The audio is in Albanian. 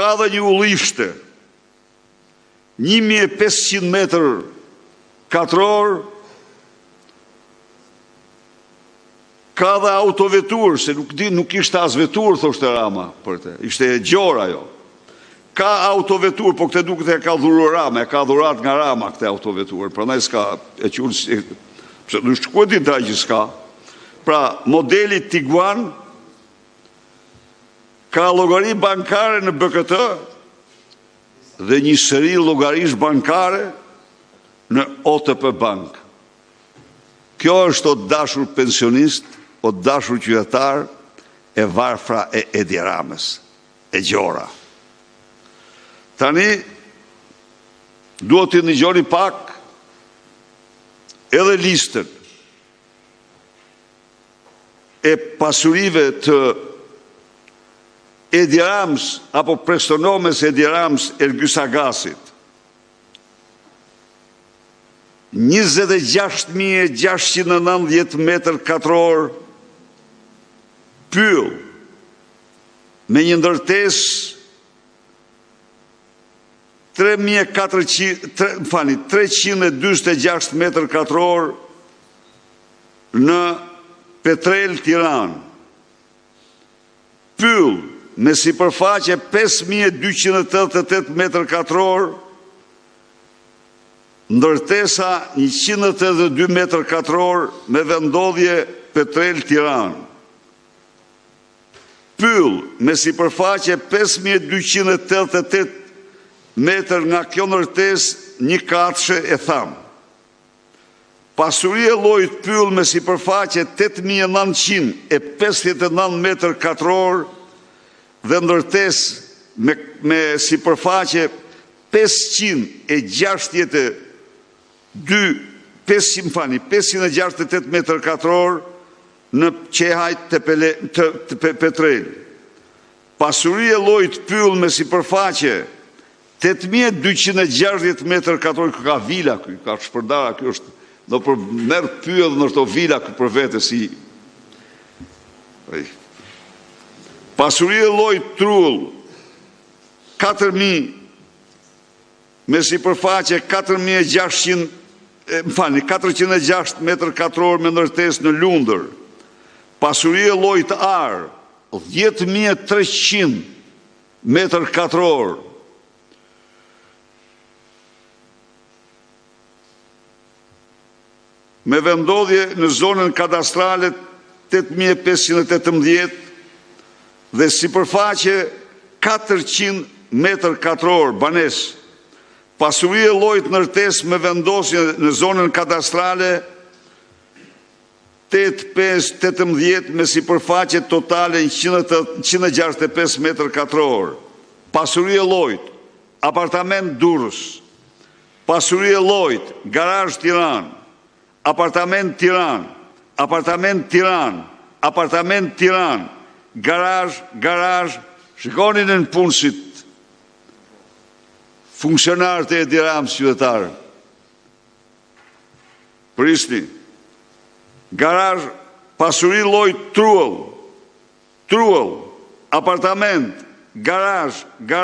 Ka dhe një ullishte, 1500 metër katror, ka dhe autovetur, se nuk ishte as vetur, thoshte Rama, ishte e gjora jo. Ka autovetur, po këte duke e ka dhuru Rama, e ka dhurat nga Rama këte autovetur, pra nëjë s'ka, e qurë, në shku e din taj që s'ka. Pra, modeli Tiguan, ka logari bankare në BKT, dhe një seri logarish bankare në OTP Bank. Kjo është o dashur pensionist, o dashur qytetar e varfra e Edi Ramës, e gjora. Tani, duhet të ndëgjoni pak edhe listën e pasurive të Edi Ramës, apo prestonomes Edi Ramës Ergjys Agasit. 26.690 metër katror pyll, me një ndërtes 326 metër katror në Petrel Tiranë. Pyll, me sipërfaqe 5.288 metër katror, ndërtesa 182 metër katror me vendodhje Petrel Tiranë. Pyll, me sipërfaqe 5.288 metër nga kjo ndërtes, një katëshe e thamë. Pasuri e llojit pyll me sipërfaqe 8.959 metër katror dhe ndërtes me sipërfaqe 568 metër katror në qehajt të Petrel. Pasuri e llojit pyll me sipërfaqe 8.260 metër katror, ka vila, ka shpërdara, kjo është do për merë pyll në të vila për vete si. Pasuri e llojit trull 4.000 me sipërfaqe 406 metër katror me ndërtes në Lundër. Pasuri e llojit ar 10.300 metër katror. Me vendodhje në zonën kadastrale 8.518 dhe sipërfaqe 400 metër katror banes. Pasuri e llojit ndërtes me vendosje në zonën kadastrale 8.518 me sipërfaqe totale 165 metër katror. Pasuri e llojit apartament Durrës. Pasuri e llojit garazh Tiranë. Apartament Tiranë, apartament Tiranë, apartament Tiranë, garazh, shikonin në punësit, funksionarët e Edi Ramës qytetarë. Prisni, garazh, pasuri llojit trull, apartament, garazh,